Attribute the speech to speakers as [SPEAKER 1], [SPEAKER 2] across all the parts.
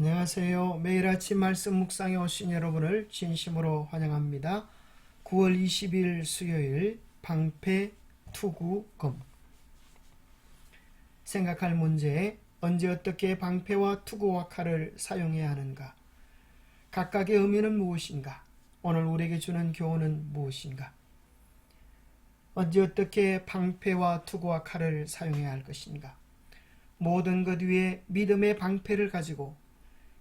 [SPEAKER 1] 안녕하세요. 매일 아침 말씀 묵상에 오신 여러분을 진심으로 환영합니다. 9월 20일 수요일 방패 투구 검. 생각할 문제: 언제 어떻게 방패와 투구와 칼을 사용해야 하는가? 각각의 의미는 무엇인가? 오늘 우리에게 주는 교훈은 무엇인가? 언제 어떻게 방패와 투구와 칼을 사용해야 할 것인가? 모든 것 위에 믿음의 방패를 가지고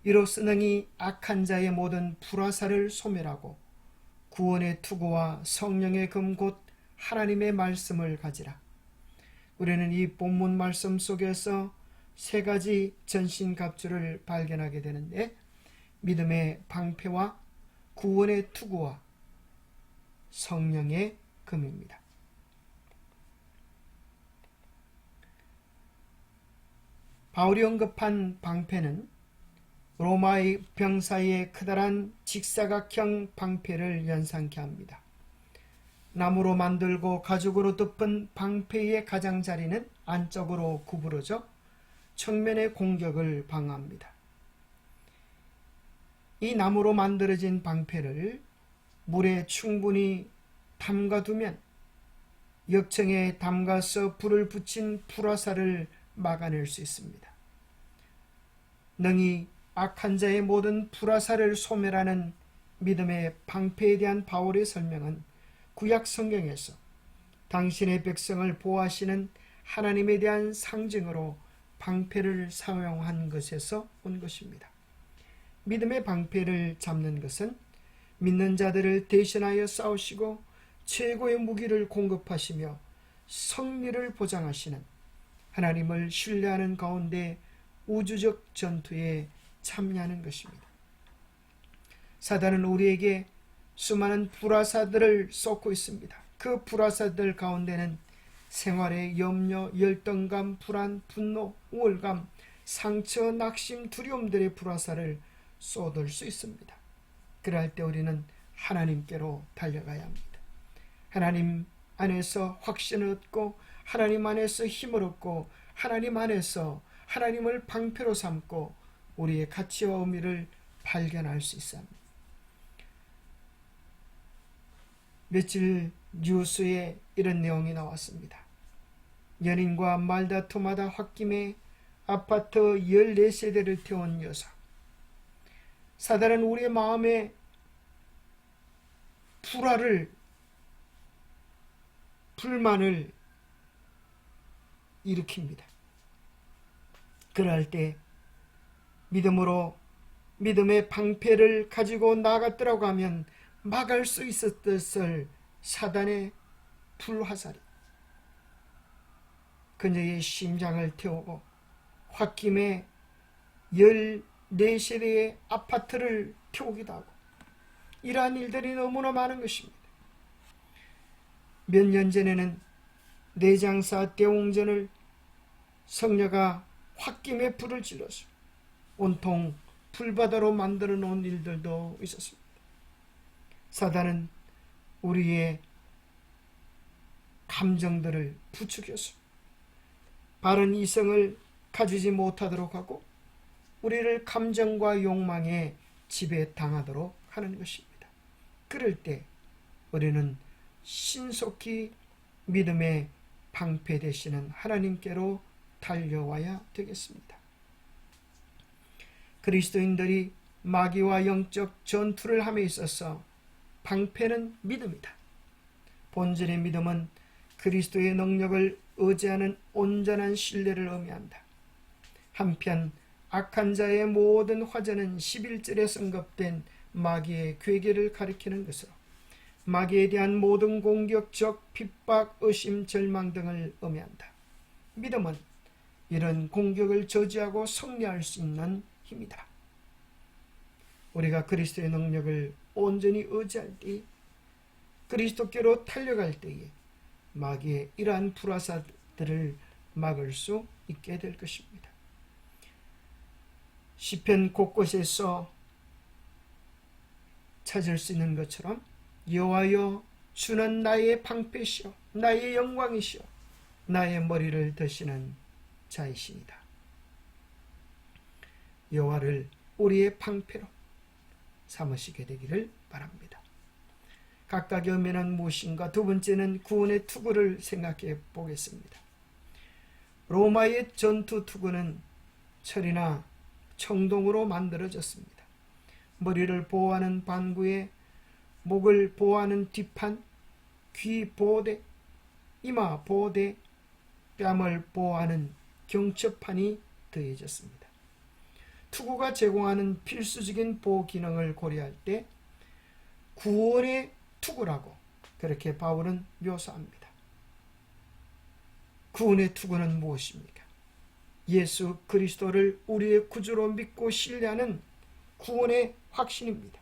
[SPEAKER 1] 이로써 능히 악한 자의 모든 불화살을 소멸하고 구원의 투구와 성령의 금 곧 하나님의 말씀을 가지라. 우리는 이 본문 말씀 속에서 세 가지 전신갑주를 발견하게 되는데, 믿음의 방패와 구원의 투구와 성령의 금입니다. 바울이 언급한 방패는 로마의 병사의 크다란 직사각형 방패를 연상케 합니다. 나무로 만들고 가죽으로 덮은 방패의 가장자리는 안쪽으로 구부러져 측면의 공격을 방어합니다. 이 나무로 만들어진 방패를 물에 충분히 담가두면 역청에 담가서 불을 붙인 불화살을 막아낼 수 있습니다. 능히 악한 자의 모든 불화살을 소멸하는 믿음의 방패에 대한 바울의 설명은 구약 성경에서 당신의 백성을 보호하시는 하나님에 대한 상징으로 방패를 사용한 것에서 온 것입니다. 믿음의 방패를 잡는 것은 믿는 자들을 대신하여 싸우시고 최고의 무기를 공급하시며 승리를 보장하시는 하나님을 신뢰하는 가운데 우주적 전투에 참여하는 것입니다. 사단은 우리에게 수많은 불화사들을 쏟고 있습니다. 그 불화사들 가운데는 생활의 염려, 열등감, 불안, 분노, 우울감, 상처, 낙심, 두려움들의 불화사를 쏟을 수 있습니다. 그럴 때 우리는 하나님께로 달려가야 합니다. 하나님 안에서 확신을 얻고 하나님 안에서 힘을 얻고 하나님 안에서 하나님을 방패로 삼고 우리의 가치와 의미를 발견할 수 있습니다. 며칠 뉴스에 이런 내용이 나왔습니다. 연인과 말다툼하다 홧김에 아파트 14세대를 태운 여사. 사단은 우리의 마음에 불만을 일으킵니다. 그럴 때 믿음으로 믿음의 방패를 가지고 나갔더라고 하면 막을 수 있었을 사단의 불화살이 그녀의 심장을 태우고 홧김에 14세대의 아파트를 태우기도 하고, 이러한 일들이 너무나 많은 것입니다. 몇 년 전에는 내장사 대웅전을 성녀가 홧김에 불을 질러서 온통 불바다로 만들어 놓은 일들도 있었습니다. 사단은 우리의 감정들을 부추겨서 바른 이성을 가지지 못하도록 하고 우리를 감정과 욕망에 지배당하도록 하는 것입니다. 그럴 때 우리는 신속히 믿음의 방패 되시는 하나님께로 달려와야 되겠습니다. 그리스도인들이 마귀와 영적 전투를 함에 있어서 방패는 믿음이다. 본질의 믿음은 그리스도의 능력을 의지하는 온전한 신뢰를 의미한다. 한편 악한 자의 모든 화제는 11절에 언급된 마귀의 괴계를 가리키는 것으로 마귀에 대한 모든 공격, 적, 핍박, 의심, 절망 등을 의미한다. 믿음은 이런 공격을 저지하고 승리할 수 있는 힘이다. 우리가 그리스도의 능력을 온전히 의지할 때, 그리스도께로 달려갈 때에 마귀의 이러한 불화사들을 막을 수 있게 될 것입니다. 시편 곳곳에서 찾을 수 있는 것처럼 여호와여 주는 나의 방패시오 나의 영광이시오 나의 머리를 드시는 자이시니다. 여호와를 우리의 방패로 삼으시게 되기를 바랍니다. 각각의 의미는 무엇인가? 두 번째는 구원의 투구를 생각해 보겠습니다. 로마의 전투 투구는 철이나 청동으로 만들어졌습니다. 머리를 보호하는 반구에 목을 보호하는 뒷판, 귀 보호대, 이마 보호대, 뺨을 보호하는 경첩판이 더해졌습니다. 투구가 제공하는 필수적인 보호 기능을 고려할 때 구원의 투구라고 그렇게 바울은 묘사합니다. 구원의 투구는 무엇입니까? 예수 그리스도를 우리의 구주로 믿고 신뢰하는 구원의 확신입니다.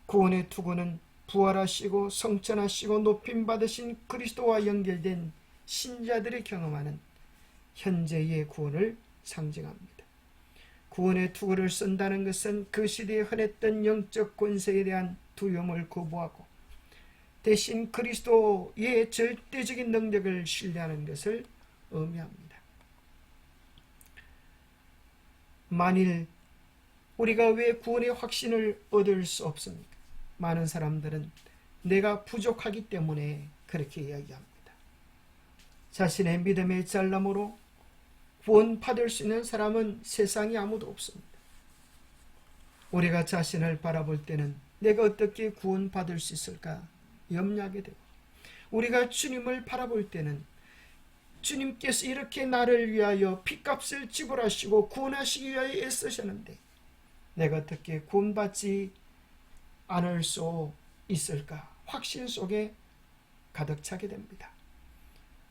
[SPEAKER 1] 구원의 투구는 부활하시고 성천하시고 높임받으신 그리스도와 연결된 신자들이 경험하는 현재의 구원을 상징합니다. 구원의 투구를 쓴다는 것은 그 시대에 흔했던 영적 권세에 대한 두려움을 거부하고 대신 그리스도의 절대적인 능력을 신뢰하는 것을 의미합니다. 만일 우리가 왜 구원의 확신을 얻을 수 없습니까? 많은 사람들은 내가 부족하기 때문에 그렇게 이야기합니다. 자신의 믿음의 잘남으로 구원받을 수 있는 사람은 세상에 아무도 없습니다. 우리가 자신을 바라볼 때는 내가 어떻게 구원받을 수 있을까 염려하게 되고, 우리가 주님을 바라볼 때는 주님께서 이렇게 나를 위하여 핏값을 지불하시고 구원하시기 위하여 애쓰셨는데 내가 어떻게 구원받지 않을 수 있을까 확신 속에 가득 차게 됩니다.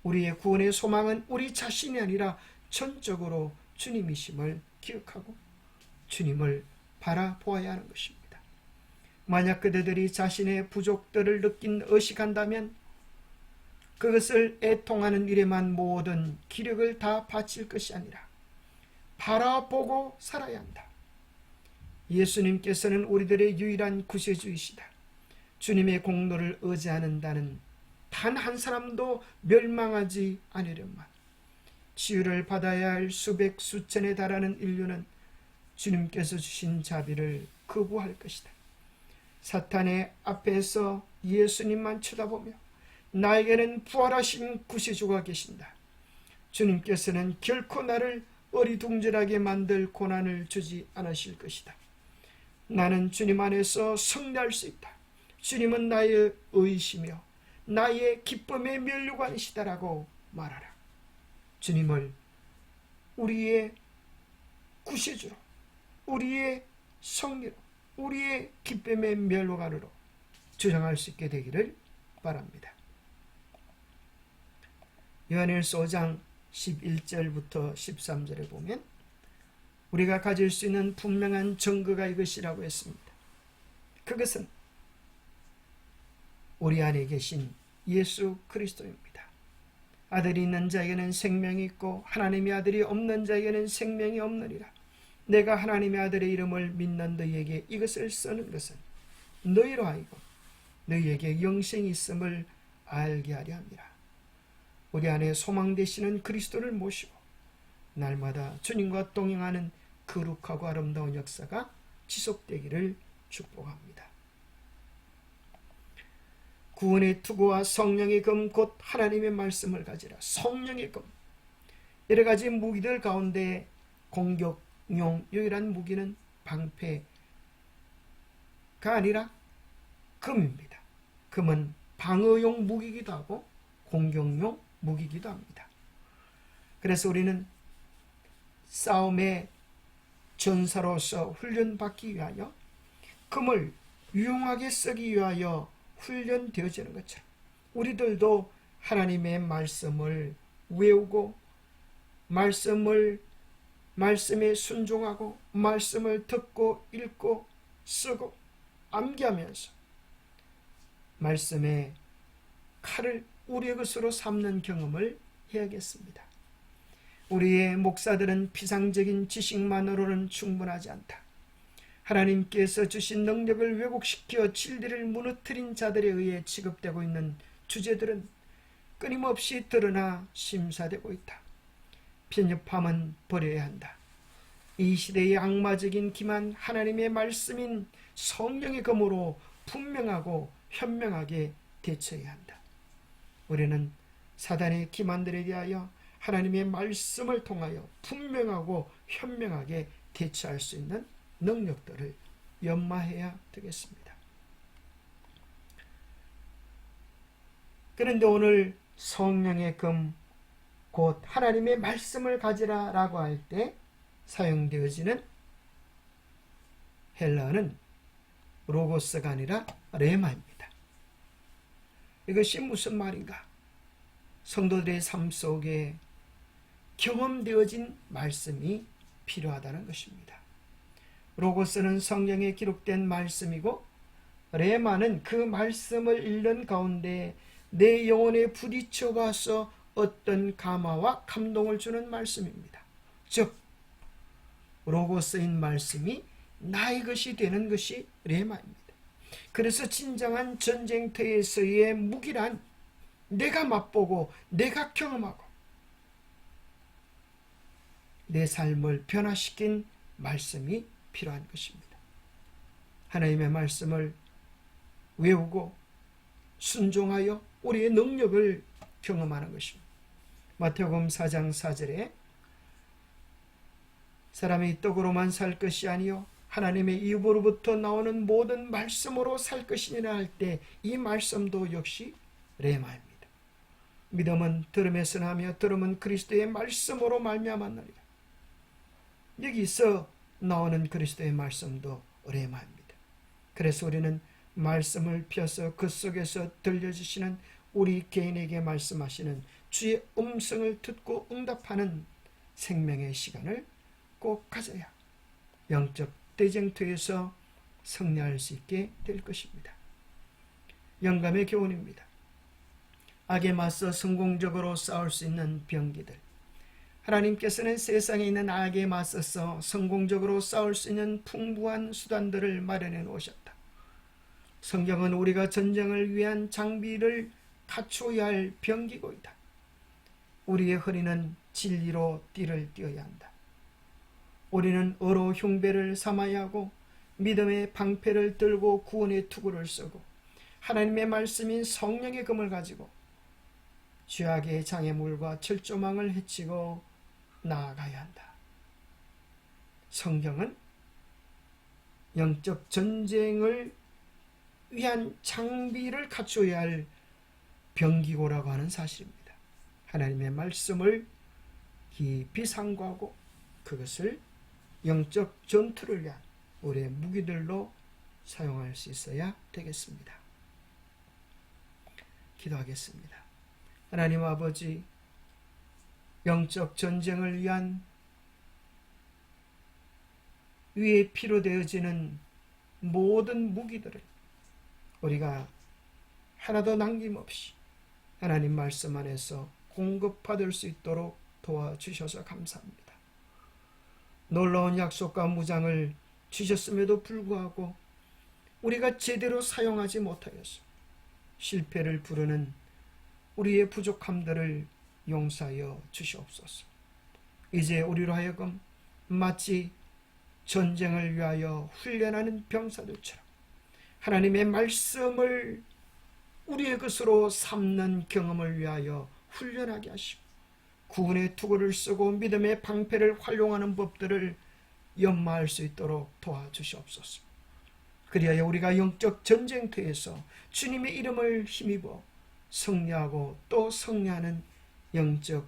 [SPEAKER 1] 우리의 구원의 소망은 우리 자신이 아니라 전적으로 주님이심을 기억하고 주님을 바라보아야 하는 것입니다. 만약 그대들이 자신의 부족들을 느낀 의식한다면 그것을 애통하는 일에만 모든 기력을 다 바칠 것이 아니라 바라보고 살아야 한다. 예수님께서는 우리들의 유일한 구세주이시다. 주님의 공로를 의지하는다는 단 한 사람도 멸망하지 않으련만 치유를 받아야 할 수백 수천에 달하는 인류는 주님께서 주신 자비를 거부할 것이다. 사탄의 앞에서 예수님만 쳐다보며 나에게는 부활하신 구세주가 계신다. 주님께서는 결코 나를 어리둥절하게 만들 고난을 주지 않으실 것이다. 나는 주님 안에서 승리할 수 있다. 주님은 나의 의이시며 나의 기쁨의 면류관이시다라고 말하라. 주님을 우리의 구세주로, 우리의 성리로, 우리의 기쁨의 면류관으로 주장할 수 있게 되기를 바랍니다. 요한일서 5장 11절부터 13절에 보면 우리가 가질 수 있는 분명한 증거가 이것이라고 했습니다. 그것은 우리 안에 계신 예수 그리스도입니다. 아들이 있는 자에게는 생명이 있고 하나님의 아들이 없는 자에게는 생명이 없느니라. 내가 하나님의 아들의 이름을 믿는 너희에게 이것을 쓰는 것은 너희로 하여금 너희에게 영생이 있음을 알게 하려 함이라. 우리 안에 소망 되시는 그리스도를 모시고 날마다 주님과 동행하는 거룩하고 아름다운 역사가 지속되기를 축복합니다. 구원의 투구와 성령의 금 곧 하나님의 말씀을 가지라. 성령의 금, 여러 가지 무기들 가운데 공격용 유일한 무기는 방패가 아니라 금입니다. 금은 방어용 무기이기도 하고 공격용 무기이기도 합니다. 그래서 우리는 싸움의 전사로서 훈련받기 위하여 금을 유용하게 쓰기 위하여 훈련되어지는 것처럼 우리들도 하나님의 말씀을 외우고 말씀에 순종하고 말씀을 듣고 읽고 쓰고 암기하면서 말씀의 칼을 우리의 것으로 삼는 경험을 해야겠습니다. 우리의 목사들은 피상적인 지식만으로는 충분하지 않다. 하나님께서 주신 능력을 왜곡시켜 진리를 무너뜨린 자들에 의해 취급되고 있는 주제들은 끊임없이 드러나 심사되고 있다. 편협함은 버려야 한다. 이 시대의 악마적인 기만 하나님의 말씀인 성령의 검으로 분명하고 현명하게 대처해야 한다. 우리는 사단의 기만들에 대하여 하나님의 말씀을 통하여 분명하고 현명하게 대처할 수 있는 능력들을 연마해야 되겠습니다. 그런데 오늘 성령의 금, 곧 하나님의 말씀을 가지라 라고 할 때 사용되어지는 헬라어는 로고스가 아니라 레마입니다. 이것이 무슨 말인가? 성도들의 삶 속에 경험되어진 말씀이 필요하다는 것입니다. 로고스는 성경에 기록된 말씀이고 레마는 그 말씀을 읽는 가운데 내 영혼에 부딪혀 가서 어떤 감화와 감동을 주는 말씀입니다. 즉 로고스인 말씀이 나의 것이 되는 것이 레마입니다. 그래서 진정한 전쟁터에서의 무기란 내가 맛보고 내가 경험하고 내 삶을 변화시킨 말씀이 필요한 것입니다. 하나님의 말씀을 외우고 순종하여 우리의 능력을 경험하는 것입니다. 마태복음 4장 4절에 사람이 떡으로만 살 것이 아니요 하나님의 입으로부터 나오는 모든 말씀으로 살 것이니라 할 때 이 말씀도 역시 레마입니다. 믿음은 들음에서 나며 들음은 그리스도의 말씀으로 말미암았느니라. 여기서 나오는 그리스도의 말씀도 레마입니다. 그래서 우리는 말씀을 펴서 그 속에서 들려주시는 우리 개인에게 말씀하시는 주의 음성을 듣고 응답하는 생명의 시간을 꼭 가져야 영적 대쟁투에서 승리할 수 있게 될 것입니다. 영감의 교훈입니다. 악에 맞서 성공적으로 싸울 수 있는 병기들. 하나님께서는 세상에 있는 악에 맞서서 성공적으로 싸울 수 있는 풍부한 수단들을 마련해 놓으셨다. 성경은 우리가 전쟁을 위한 장비를 갖추어야 할 병기고이다. 우리의 허리는 진리로 띠를 띄어야 한다. 우리는 어로 흉배를 삼아야 하고 믿음의 방패를 들고 구원의 투구를 쓰고 하나님의 말씀인 성령의 금을 가지고 죄악의 장애물과 철조망을 해치고 나아가야 한다. 성경은 영적 전쟁을 위한 장비를 갖춰야 할 병기고라고 하는 사실입니다. 하나님의 말씀을 깊이 상고하고 그것을 영적 전투를 위한 우리의 무기들로 사용할 수 있어야 되겠습니다. 기도하겠습니다. 하나님 아버지, 영적 전쟁을 위한 위에 필요되어지는 모든 무기들을 우리가 하나도 남김없이 하나님 말씀 안에서 공급받을 수 있도록 도와주셔서 감사합니다. 놀라운 약속과 무장을 주셨음에도 불구하고 우리가 제대로 사용하지 못하여서 실패를 부르는 우리의 부족함들을 용서하여 주시옵소서. 이제 우리로 하여금 마치 전쟁을 위하여 훈련하는 병사들처럼 하나님의 말씀을 우리의 것으로 삼는 경험을 위하여 훈련하게 하시고 구원의 투구를 쓰고 믿음의 방패를 활용하는 법들을 연마할 수 있도록 도와주시옵소서. 그리하여 우리가 영적 전쟁터에서 주님의 이름을 힘입어 승리하고 또 승리하는 영적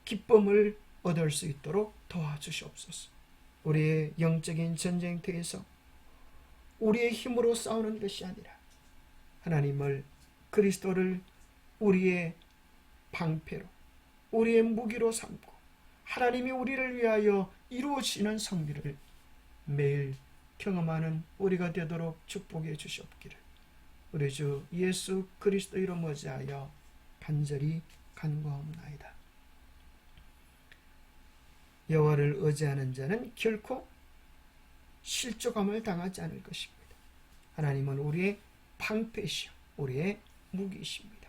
[SPEAKER 1] 기쁨을 얻을 수 있도록 도와주시옵소서. 우리의 영적인 전쟁터에서 우리의 힘으로 싸우는 것이 아니라 하나님을, 그리스도를 우리의 방패로, 우리의 무기로 삼고 하나님이 우리를 위하여 이루어지는 승리를 매일 경험하는 우리가 되도록 축복해 주시옵기를 우리 주 예수 그리스도 이름 의지하여 간절히 간구하옵나이다. 여호와를 의지하는 자는 결코 실족함을 당하지 않을 것입니다. 하나님은 우리의 방패시요 우리의 무기이십니다.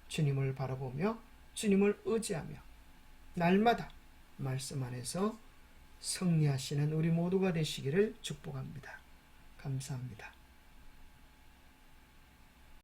[SPEAKER 1] 주님을 바라보며 주님을 의지하며 날마다 말씀 안에서 승리하시는 우리 모두가 되시기를 축복합니다. 감사합니다.